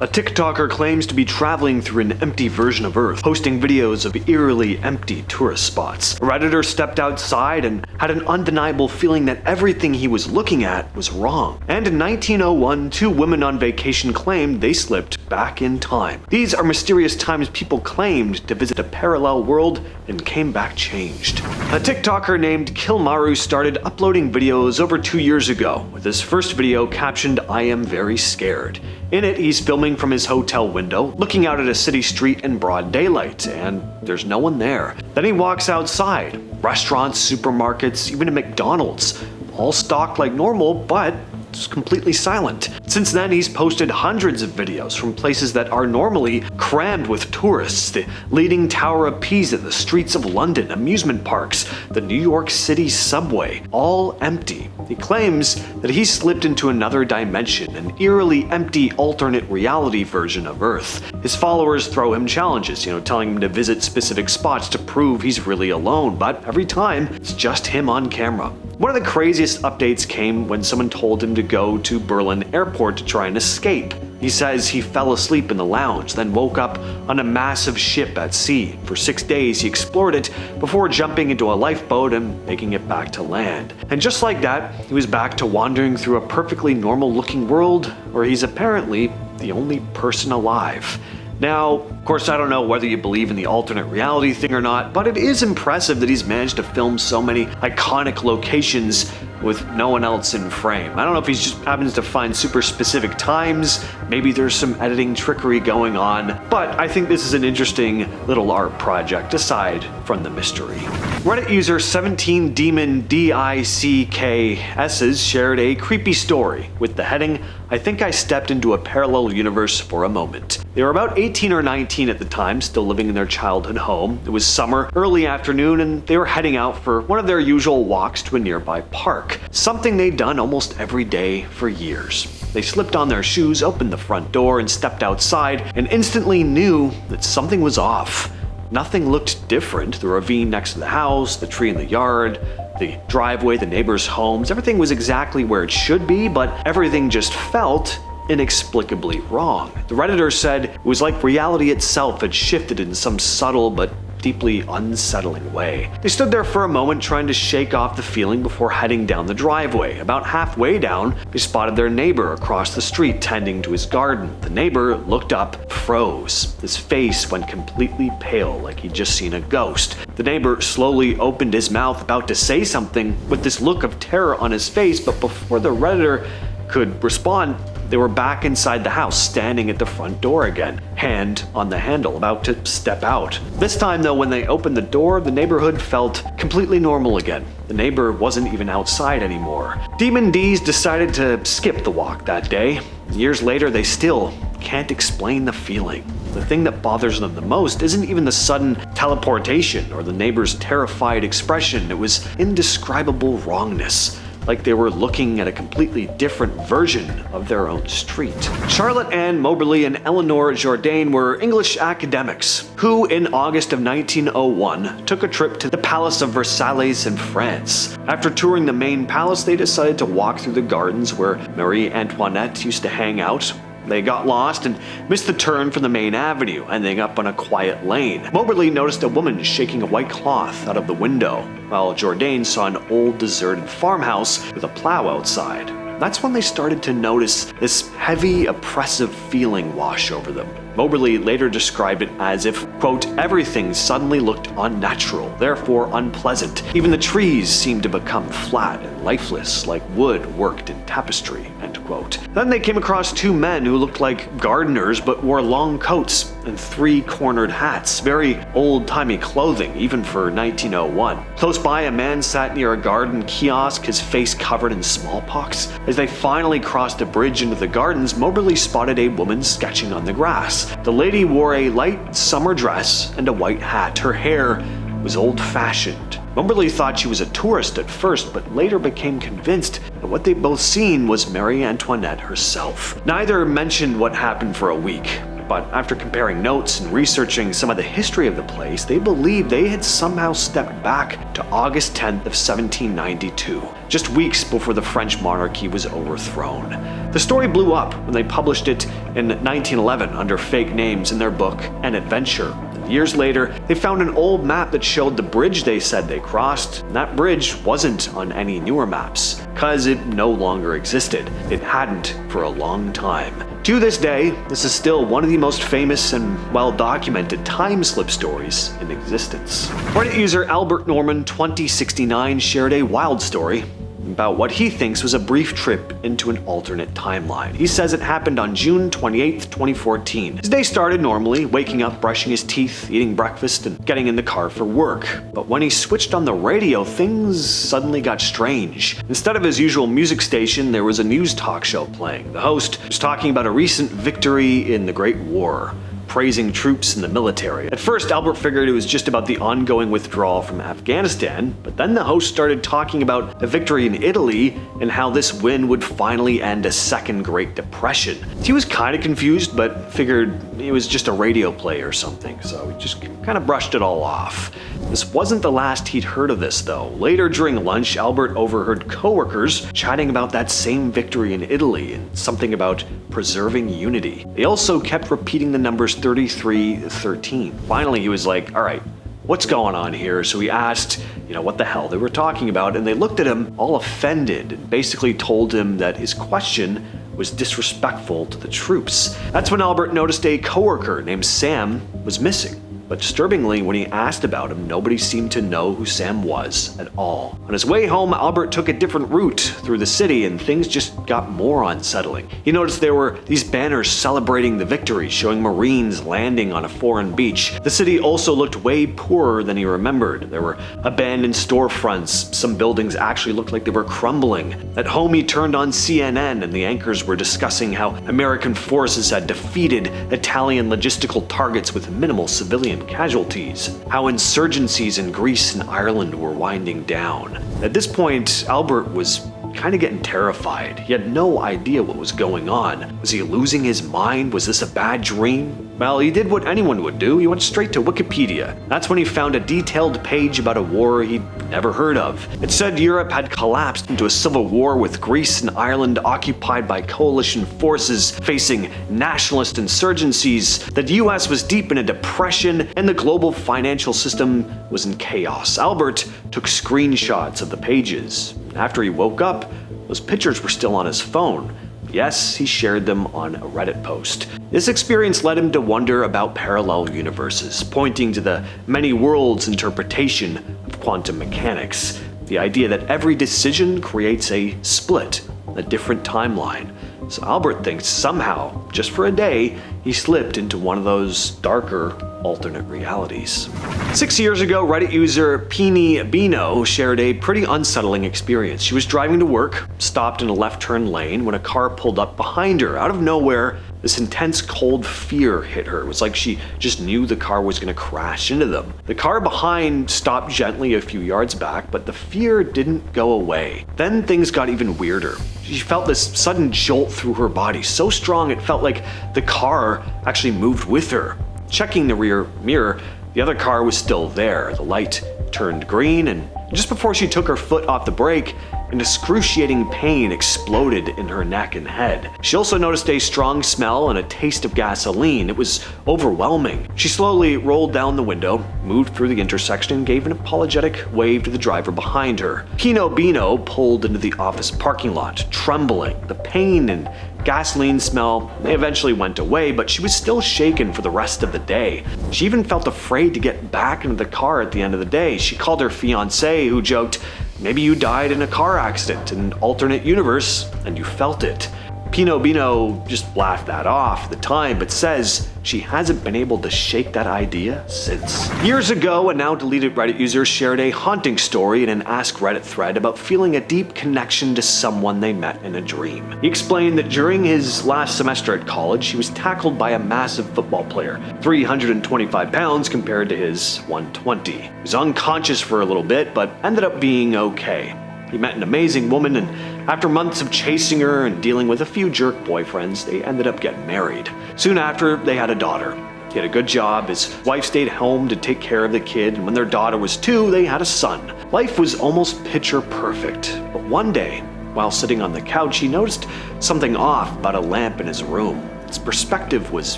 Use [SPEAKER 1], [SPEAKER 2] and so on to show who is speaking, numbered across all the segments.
[SPEAKER 1] A TikToker claims to be traveling through an empty version of Earth, posting videos of eerily empty tourist spots. A Redditor stepped outside and had an undeniable feeling that everything he was looking at was wrong. And in 1901, two women on vacation claimed they slipped back in time. These are mysterious times people claimed to visit a parallel world and came back changed. A TikToker named Kilmaru started uploading videos over 2 years ago, with his first video captioned, "I am very scared." In it, he's filming from his hotel window, looking out at a city street in broad daylight, and there's no one there. Then he walks outside. Restaurants, supermarkets, even a McDonald's, all stocked like normal, but it's completely silent. Since then, he's posted hundreds of videos from places that are normally crammed with tourists: the Leaning Tower of Pisa, the streets of London, amusement parks, the New York City subway, all empty. He claims that he slipped into another dimension, an eerily empty alternate reality version of Earth. His followers throw him challenges, telling him to visit specific spots to prove he's really alone, but every time, it's just him on camera. One of the craziest updates came when someone told him to go to Berlin airport to try and escape. He says he fell asleep in the lounge, then woke up on a massive ship at sea. For 6 days he explored it before jumping into a lifeboat and making it back to land. And just like that, he was back to wandering through a perfectly normal-looking world where he's apparently the only person alive. Now, of course, I don't know whether you believe in the alternate reality thing or not, but it is impressive that he's managed to film so many iconic locations with no one else in frame. I don't know if he just happens to find super specific times, maybe there's some editing trickery going on, but I think this is an interesting little art project aside from the mystery. Reddit user 17DemonDickS's shared a creepy story with the heading, "I think I stepped into a parallel universe for a moment." They were about 18 or 19 at the time, still living in their childhood home. It was summer, early afternoon, and they were heading out for one of their usual walks to a nearby park. Something they'd done almost every day for years. They slipped on their shoes, opened the front door, and stepped outside, and instantly knew that something was off. Nothing looked different. The ravine next to the house, the tree in the yard, the driveway, the neighbors' homes, everything was exactly where it should be, but everything just felt inexplicably wrong. The Redditor said it was like reality itself had shifted in some subtle but deeply unsettling way. They stood there for a moment trying to shake off the feeling before heading down the driveway. About halfway down, they spotted their neighbor across the street tending to his garden. The neighbor looked up, froze. His face went completely pale like he'd just seen a ghost. The neighbor slowly opened his mouth about to say something with this look of terror on his face, but before the Redditor could respond, they were back inside the house, standing at the front door again, hand on the handle, about to step out. This time though, when they opened the door, the neighborhood felt completely normal again. The neighbor wasn't even outside anymore. Demon D's decided to skip the walk that day. Years later, they still can't explain the feeling. The thing that bothers them the most isn't even the sudden teleportation or the neighbor's terrified expression. It was indescribable wrongness, like they were looking at a completely different version of their own street. Charlotte Ann Moberly and Eleanor Jourdain were English academics who, in August of 1901, took a trip to the Palace of Versailles in France. After touring the main palace, they decided to walk through the gardens where Marie Antoinette used to hang out. They got lost and missed the turn from the main avenue, ending up on a quiet lane. Moberly noticed a woman shaking a white cloth out of the window, while Jourdain saw an old deserted farmhouse with a plow outside. That's when they started to notice this heavy, oppressive feeling wash over them. Moberly later described it as if, quote, "everything suddenly looked unnatural, therefore unpleasant. Even the trees seemed to become flat and lifeless, like wood worked in tapestry," end quote. Then they came across two men who looked like gardeners but wore long coats and three-cornered hats, very old-timey clothing, even for 1901. Close by, a man sat near a garden kiosk, his face covered in smallpox. As they finally crossed the bridge into the gardens, Moberly spotted a woman sketching on the grass. The lady wore a light summer dress and a white hat. Her hair was old-fashioned. Moberly thought she was a tourist at first, but later became convinced that what they both seen was Marie Antoinette herself. Neither mentioned what happened for a week. But after comparing notes and researching some of the history of the place, they believed they had somehow stepped back to August 10th of 1792, just weeks before the French monarchy was overthrown. The story blew up when they published it in 1911 under fake names in their book An Adventure. Years later, they found an old map that showed the bridge they said they crossed, and that bridge wasn't on any newer maps, cause it no longer existed. It hadn't for a long time. To this day, this is still one of the most famous and well-documented time slip stories in existence. Reddit user Albert Norman 2069 shared a wild story about what he thinks was a brief trip into an alternate timeline. He says it happened on June 28th, 2014. His day started normally, waking up, brushing his teeth, eating breakfast, and getting in the car for work. But when he switched on the radio, things suddenly got strange. Instead of his usual music station, there was a news talk show playing. The host was talking about a recent victory in the Great War, praising troops in the military. At first, Albert figured it was just about the ongoing withdrawal from Afghanistan, but then the host started talking about a victory in Italy and how this win would finally end a second Great Depression. He was kind of confused, but figured it was just a radio play or something, so he just kind of brushed it all off. This wasn't the last he'd heard of this, though. Later during lunch, Albert overheard coworkers chatting about that same victory in Italy and something about preserving unity. They also kept repeating the numbers 33-13. Finally, he was like, all right, what's going on here? So he asked, what the hell they were talking about, and they looked at him all offended and basically told him that his question was disrespectful to the troops. That's when Albert noticed a coworker named Sam was missing. But disturbingly, when he asked about him, nobody seemed to know who Sam was at all. On his way home, Albert took a different route through the city, and things just got more unsettling. He noticed there were these banners celebrating the victory, showing Marines landing on a foreign beach. The city also looked way poorer than he remembered. There were abandoned storefronts. Some buildings actually looked like they were crumbling. At home, he turned on CNN, and the anchors were discussing how American forces had defeated Italian logistical targets with minimal civilian casualties, how insurgencies in Greece and Ireland were winding down. At this point, Albert was kind of getting terrified. He had no idea what was going on. Was he losing his mind? Was this a bad dream? Well, he did what anyone would do. He went straight to Wikipedia. That's when he found a detailed page about a war he'd never heard of. It said Europe had collapsed into a civil war with Greece and Ireland occupied by coalition forces facing nationalist insurgencies, that the US was deep in a depression, and the global financial system was in chaos. Albert took screenshots of the pages. After he woke up, those pictures were still on his phone. Yes, he shared them on a Reddit post. This experience led him to wonder about parallel universes, pointing to the many worlds interpretation of quantum mechanics. The idea that every decision creates a split, a different timeline. So Albert thinks somehow, just for a day, he slipped into one of those darker alternate realities. 6 years ago, Reddit user Peeny Bino shared a pretty unsettling experience. She was driving to work, stopped in a left turn lane when a car pulled up behind her. Out of nowhere, this intense cold fear hit her. It was like she just knew the car was going to crash into them. The car behind stopped gently a few yards back, but the fear didn't go away. Then things got even weirder. She felt this sudden jolt through her body, so strong it felt like the car actually moved with her. Checking the rear mirror, the other car was still there. The light turned green, and just before she took her foot off the brake, an excruciating pain exploded in her neck and head. She also noticed a strong smell and a taste of gasoline. It was overwhelming. She slowly rolled down the window, moved through the intersection, and gave an apologetic wave to the driver behind her. Pino Bino pulled into the office parking lot, trembling. The pain and gasoline smell, they eventually went away, but she was still shaken for the rest of the day. She even felt afraid to get back into the car at the end of the day. She called her fiancé, who joked, "Maybe you died in a car accident in an alternate universe and you felt it." Pino Bino just laughed that off at the time, but says she hasn't been able to shake that idea since. Years ago, a now deleted Reddit user shared a haunting story in an Ask Reddit thread about feeling a deep connection to someone they met in a dream. He explained that during his last semester at college, he was tackled by a massive football player, 325 pounds compared to his 120. He was unconscious for a little bit, but ended up being okay. He met an amazing woman, and after months of chasing her and dealing with a few jerk boyfriends, they ended up getting married. Soon after, they had a daughter. He had a good job, his wife stayed home to take care of the kid, and when their daughter was 2, they had a son. Life was almost picture perfect, but one day, while sitting on the couch, he noticed something off about a lamp in his room. Its perspective was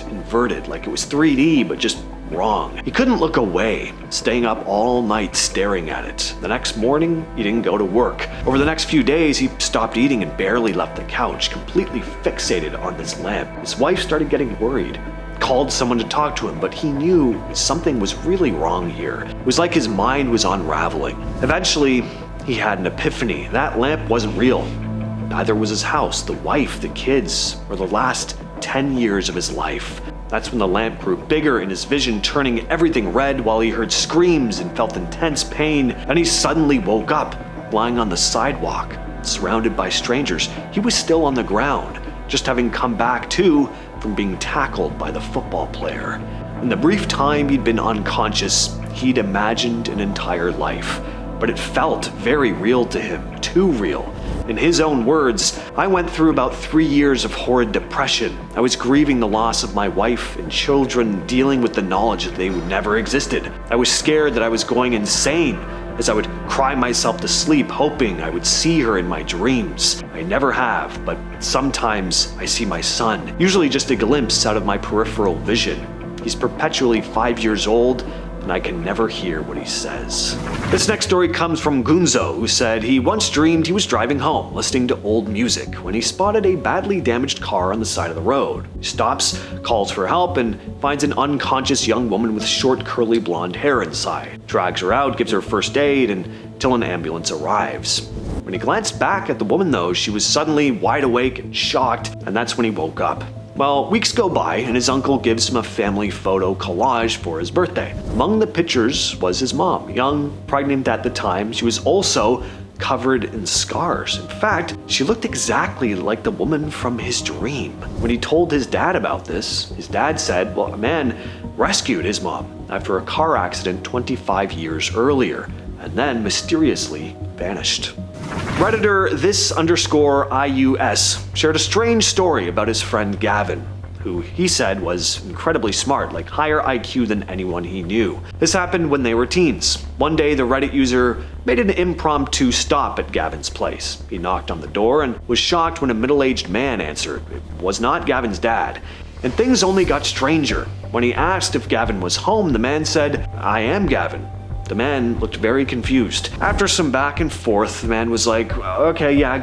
[SPEAKER 1] inverted, like it was 3D, but just wrong. He couldn't look away, staying up all night staring at it. The next morning, he didn't go to work. Over the next few days, he stopped eating and barely left the couch, completely fixated on this lamp. His wife started getting worried, called someone to talk to him, but he knew something was really wrong here. It was like his mind was unraveling. Eventually, he had an epiphany. That lamp wasn't real. Neither was his house, the wife, the kids, or the last 10 years of his life. That's when the lamp grew bigger in his vision, turning everything red while he heard screams and felt intense pain. And he suddenly woke up, lying on the sidewalk, surrounded by strangers. He was still on the ground, just having come back too from being tackled by the football player. In the brief time he'd been unconscious, he'd imagined an entire life. But it felt very real to him, too real. In his own words, I went through about 3 years of horrid depression. I was grieving the loss of my wife and children, dealing with the knowledge that they never existed. I was scared that I was going insane, as I would cry myself to sleep, hoping I would see her in my dreams. I never have, but sometimes I see my son, usually just a glimpse out of my peripheral vision. He's perpetually 5 years old, and I can never hear what he says. This next story comes from Gunzo, who said he once dreamed he was driving home, listening to old music, when he spotted a badly damaged car on the side of the road. He stops, calls for help, and finds an unconscious young woman with short curly blonde hair inside. Drags her out, gives her first aid, until an ambulance arrives. When he glanced back at the woman though, she was suddenly wide awake and shocked, and that's when he woke up. Well, weeks go by, and his uncle gives him a family photo collage for his birthday. Among the pictures was his mom, young, pregnant at the time. She was also covered in scars. In fact, she looked exactly like the woman from his dream. When he told his dad about this, his dad said, well, a man rescued his mom after a car accident 25 years earlier, and then mysteriously vanished. Redditor this_IUS shared a strange story about his friend Gavin, who he said was incredibly smart, like higher IQ than anyone he knew. This happened when they were teens. One day, the Reddit user made an impromptu stop at Gavin's place. He knocked on the door and was shocked when a middle-aged man answered. It was not Gavin's dad. And things only got stranger. When he asked if Gavin was home, the man said, "I am Gavin." The man looked very confused. After some back and forth, the man was like, "Okay, yeah,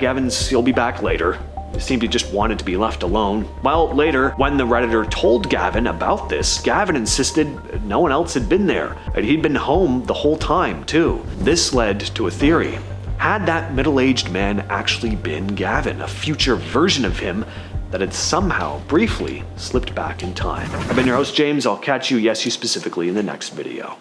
[SPEAKER 1] he'll be back later." He seemed he just wanted to be left alone. Well, later, when the Redditor told Gavin about this, Gavin insisted no one else had been there, and he'd been home the whole time, too. This led to a theory. Had that middle-aged man actually been Gavin, a future version of him that had somehow, briefly, slipped back in time? I've been your host, James. I'll catch you, yes, you specifically, in the next video.